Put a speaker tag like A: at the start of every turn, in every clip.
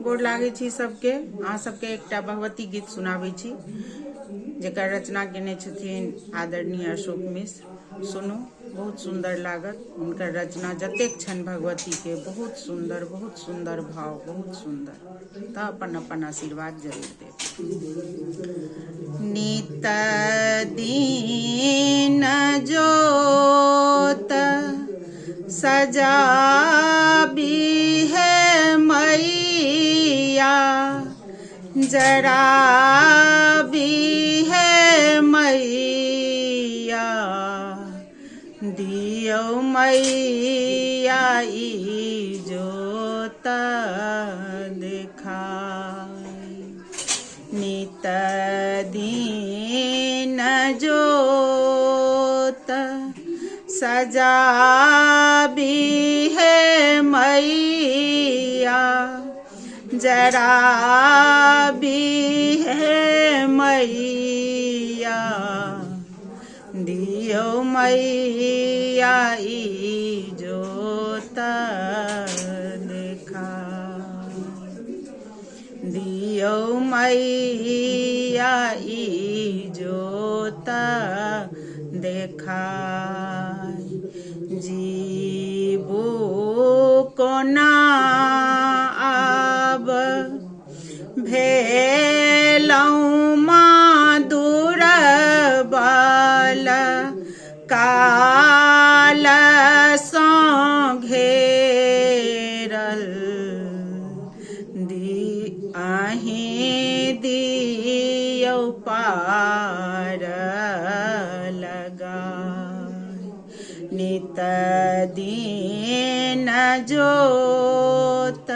A: गोर लागे छी सबके। अहाँ सबके एकटा भगवती गीत सुनाबै छी जेकर रचना केने छथिन आदरणीय अशोक मिश्र। सुनू, बहुत सुंदर लागत हुनकर रचना। जतेक छनि भगवती के बहुत सुंदर भाव, बहुत सुंदर। तऽ अपन अपन आशीर्वाद जरूर देब। नित दीन जोत सजाबी है मैया, जरा भी है मैया, दियो मैया ई जोत दिखाई। नित दीन जोत सजाबी है मैया, जरा भी है मैया, दियो मैया ई जोत दिखाई। दियो मैया ई जोत दिखाई। जीवो कोना आब भेलौं माँ दुर्बल, काल सँ घेरल, अहीं दियौ पार लगाई। नित दीन जोत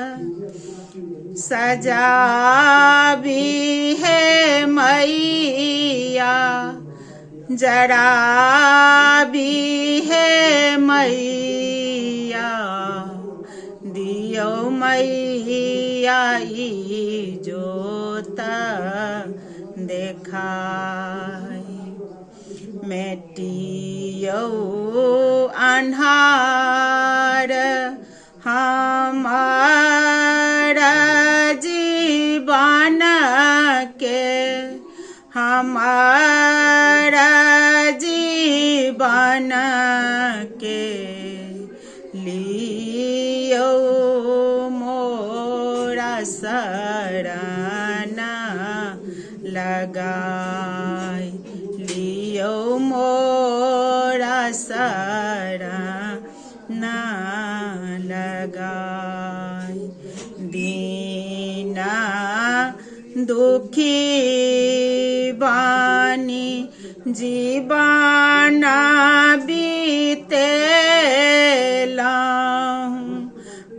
A: सजाबी है मैया, जरा भी है मैया, दियो मैया ई जोत दिखाई। मेटियौ अन्हार हमार जीवन के, हमार जीवन के, लियो मोरा शरण लगाई। लियो मोरा शरण लगाई। दीना दुखी बानी जीवन बीतेलहुँ,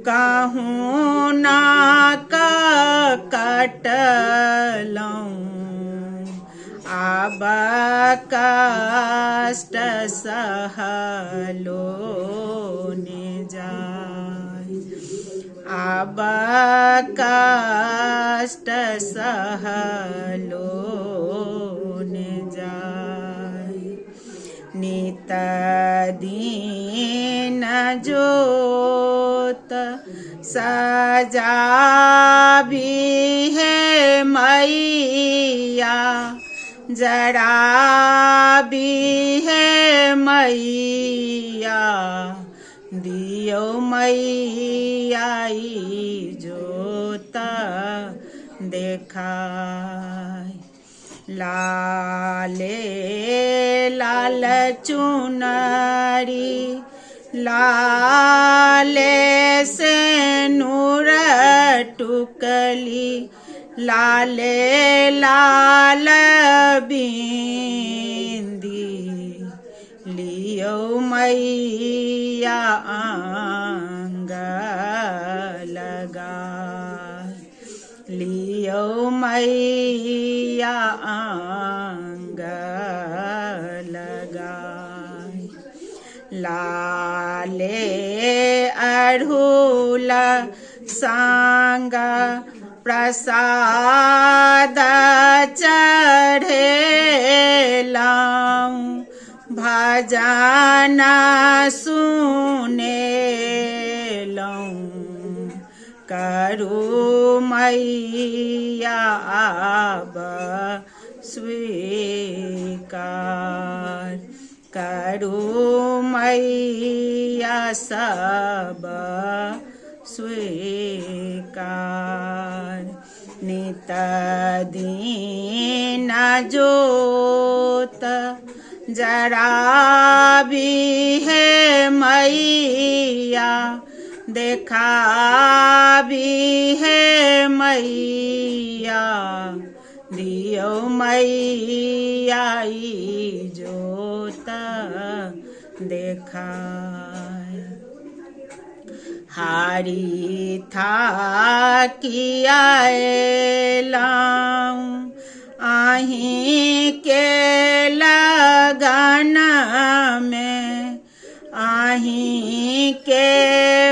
A: कहूँ ना कटलहुँ, आब कष्ट सहलो ने जाय, आब कष्ट सहलो ने जाय। नित दीन जोत सजाबी है मैया, जरा भी है मैया, दियो मैया ई जोत दिखाई। लाले लाल चुनरी, लाले से नूर टुकली, लाले लाल बिंदी, लियो मैया आंग लगाई। लियो मैया आंग लगाई। लाले अड़हुल सांग प्रसाद चढ़ेलहुँ, भजन सुनेलहुँ, करो मैया अब स्वीकार, करो मैया सब स्वीकार। नित दिन जोत जराबी है मैया, देखा भी है मैया, दियो मैया ई जोत देखाय। हारी था किया लाऊं आही के लगन में, आही के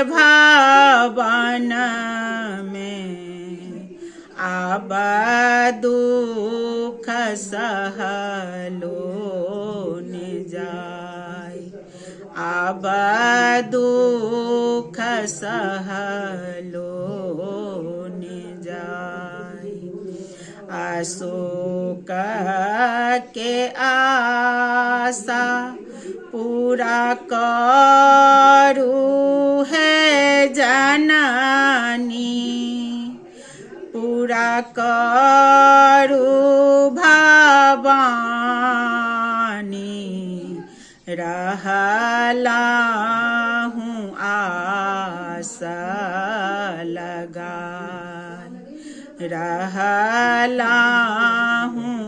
A: भवन में, अब दुख सहलो न जाय, अब दुख सहलो न जाय। अशोक के आशा पूरा करू है जननी, पूरा करू भवानी, रहला हूँ आस लगाए, रहला हूँ